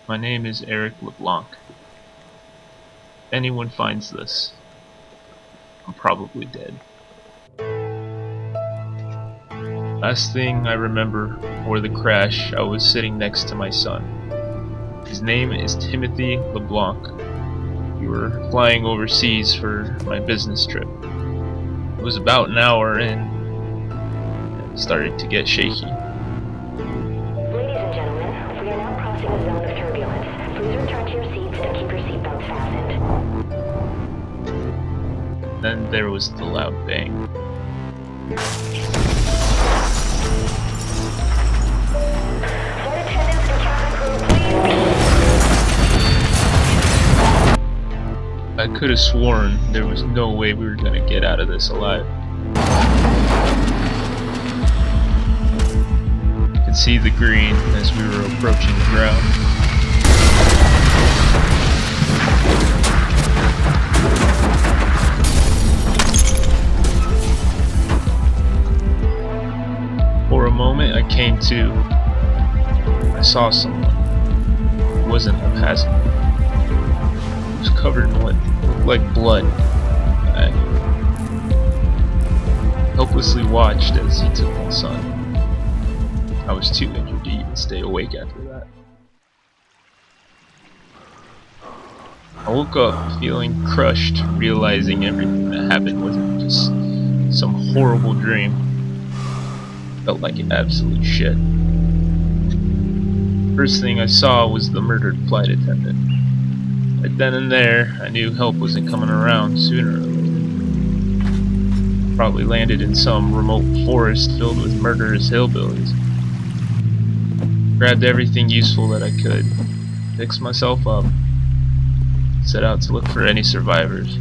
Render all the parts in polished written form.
My name is Eric Leblanc. If anyone finds this, I'm probably dead. Last thing I remember before the crash, I was sitting next to my son. His name is Timothy Leblanc. We were flying overseas for my business trip. It was about an hour in, and it started to get shaky. Ladies and gentlemen, we are now crossing a zone of turbulence. Please return to your seats and keep your seatbelts fastened. Then there was the loud bang. Flight attendants and cabin crew, please. I could have sworn there was no way we were gonna get out of this alive. I could see the green as we were approaching the ground. For a moment I came to. I saw someone. It wasn't a passenger. It was covered in what looked like blood. I helplessly watched as he took my son. I was too injured to even stay awake after that. I woke up feeling crushed, realizing everything that happened wasn't just some horrible dream. Felt like absolute shit. First thing I saw was the murdered flight attendant. Right then and there, I knew help wasn't coming around sooner or later. Probably landed in some remote forest filled with murderous hillbillies. Grabbed everything useful that I could, fixed myself up, set out to look for any survivors,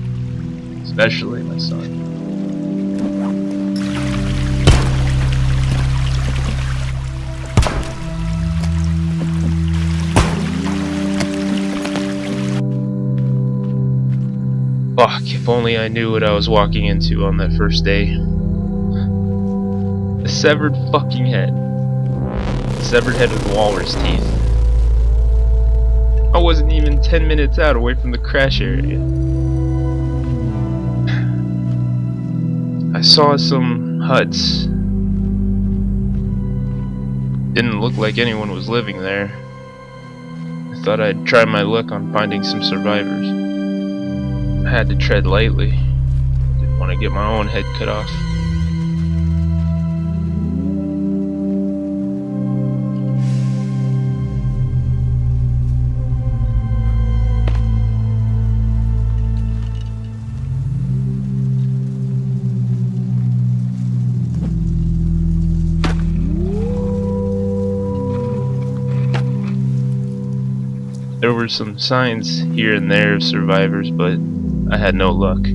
especially my son. Fuck, if only I knew what I was walking into on that first day. A severed fucking head. A severed head with walrus teeth. I wasn't even 10 minutes out away from the crash area. I saw some huts. Didn't look like anyone was living there. I thought I'd try my luck on finding some survivors. I had to tread lightly. Didn't want to get my own head cut off. There were some signs here and there of survivors, but I had no luck.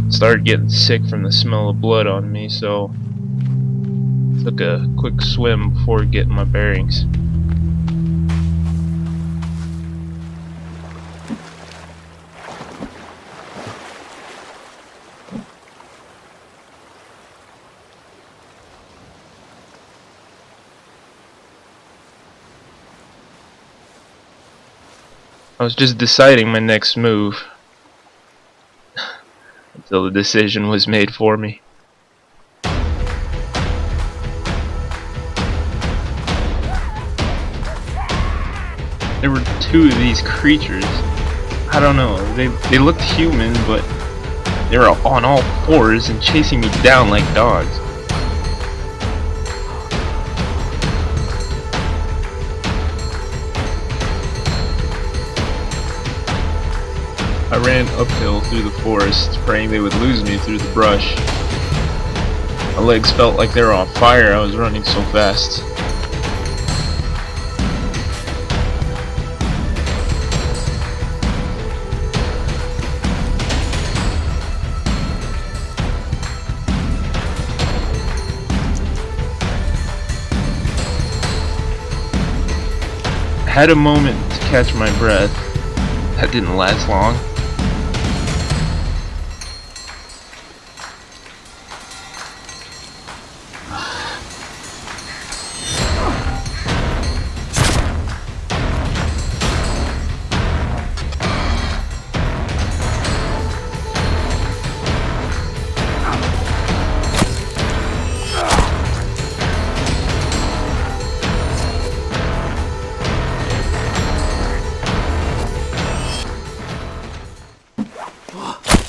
Started getting sick from the smell of blood on me, so took a quick swim before getting my bearings. I was just deciding my next move until the decision was made for me. There were two of these creatures. I don't know, they looked human, but they were on all fours and chasing me down like dogs. I ran uphill through the forest, praying they would lose me through the brush. My legs felt like they were on fire, I was running so fast. I had a moment to catch my breath, That didn't last long.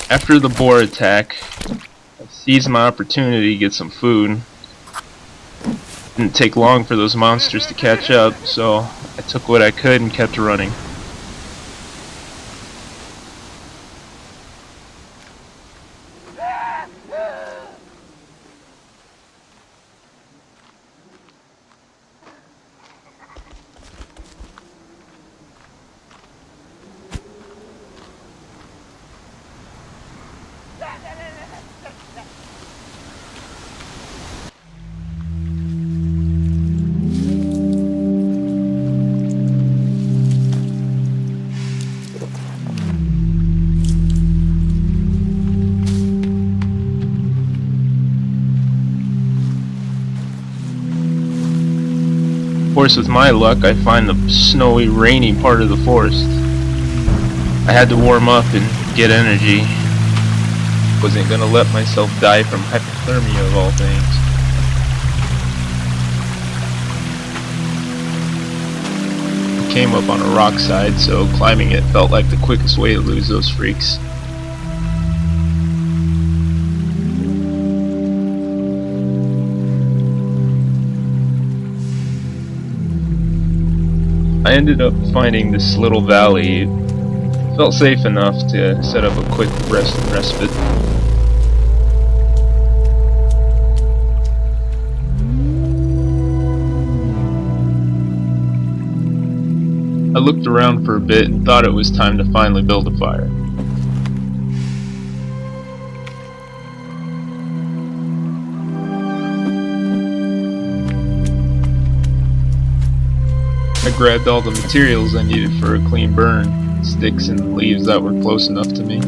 After the boar attack, I seized my opportunity to get some food. Didn't take long for those monsters to catch up, so I took what I could and kept running. Of course, with my luck, I find the snowy, rainy part of the forest. I had to warm up and get energy. Wasn't gonna let myself die from hypothermia of all things. I came up on a rock side, so climbing it felt like the quickest way to lose those freaks. I ended up finding this little valley. It felt safe enough to set up a quick rest and respite. I looked around for a bit and thought it was time to finally build a fire. I grabbed all the materials I needed for a clean burn, sticks and leaves that were close enough to me.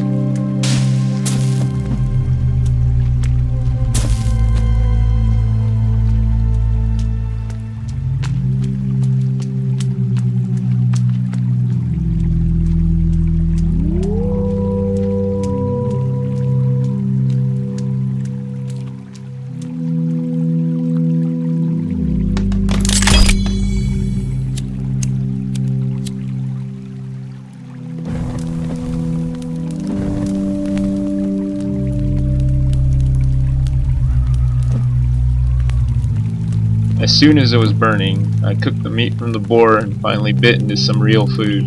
As soon as it was burning, I cooked the meat from the boar and finally bit into some real food.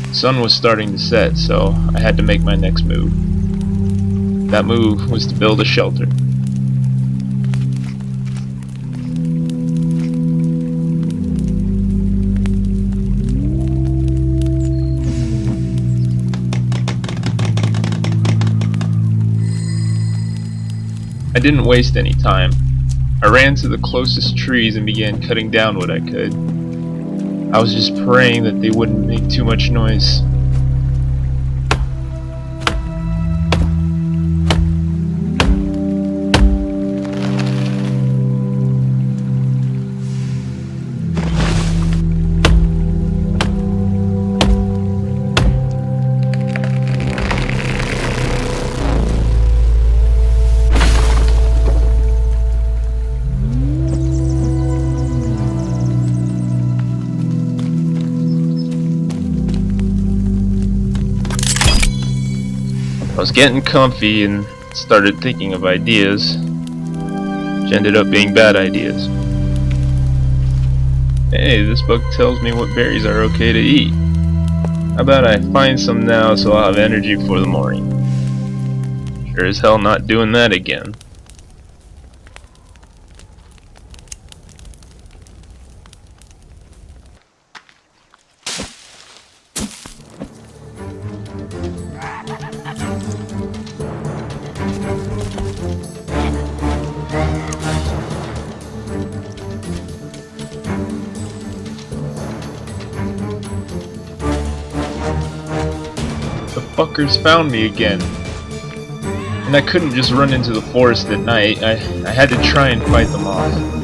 The sun was starting to set, so I had to make my next move. That move was to build a shelter. I didn't waste any time. I ran to the closest trees and began cutting down what I could. I was just praying that they wouldn't make too much noise. I was getting comfy and started thinking of ideas, which ended up being bad ideas. Hey, this book tells me what berries are okay to eat. How about I find some now so I'll have energy for the morning? Sure as hell not doing that again. The fuckers found me again. And I couldn't just run into the forest at night. I had to try and fight them off.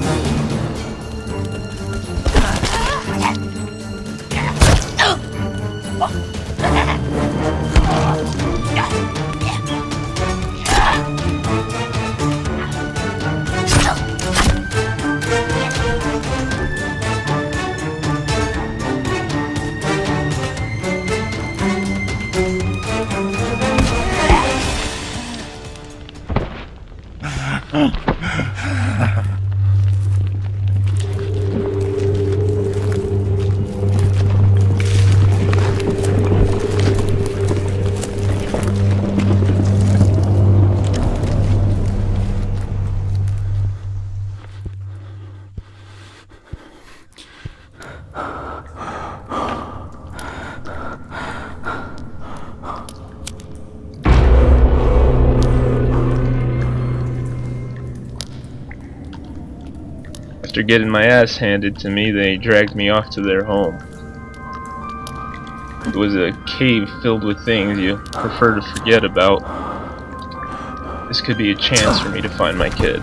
After getting my ass handed to me, they dragged me off to their home. It was a cave filled with things you prefer to forget about. This could be a chance for me to find my kid.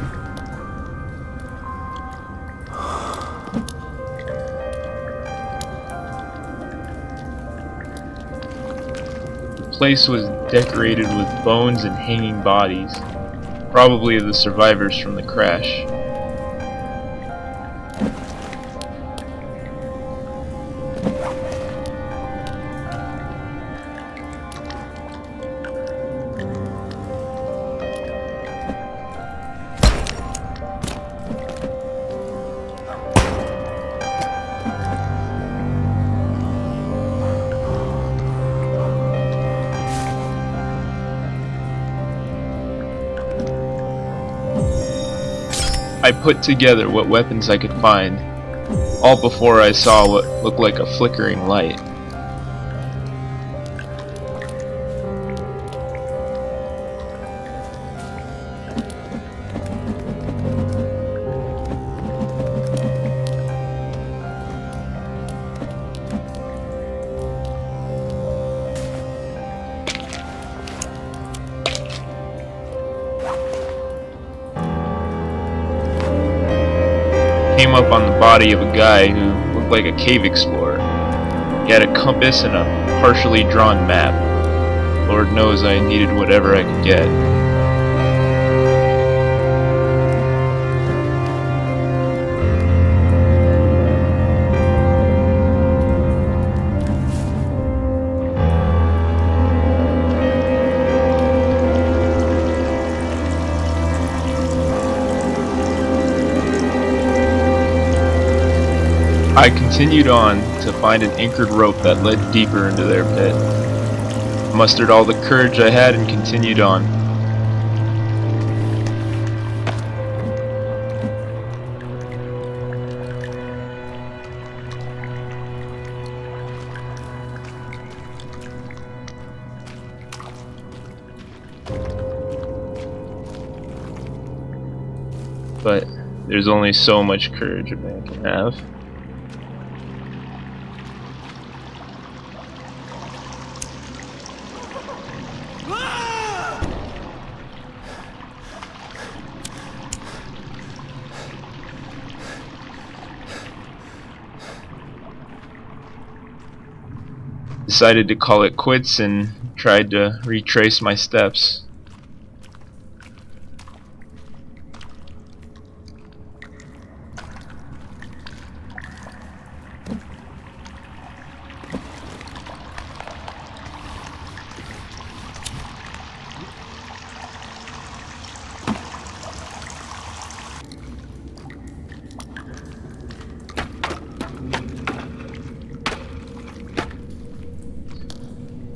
The place was decorated with bones and hanging bodies, probably of the survivors from the crash. I put together what weapons I could find, all before I saw what looked like a flickering light. Came up on the body of a guy who looked like a cave explorer. He had a compass and a partially drawn map. Lord knows I needed whatever I could get. I continued on to find an anchored rope that led deeper into their pit. Mustered all the courage I had and continued on. But there's only so much courage a man can have. Decided to call it quits and tried to retrace my steps.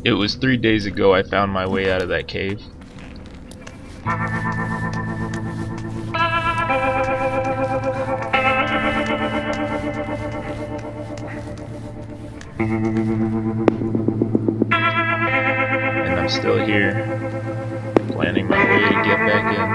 It was 3 days ago I found my way out of that cave. And I'm still here, planning my way to get back in.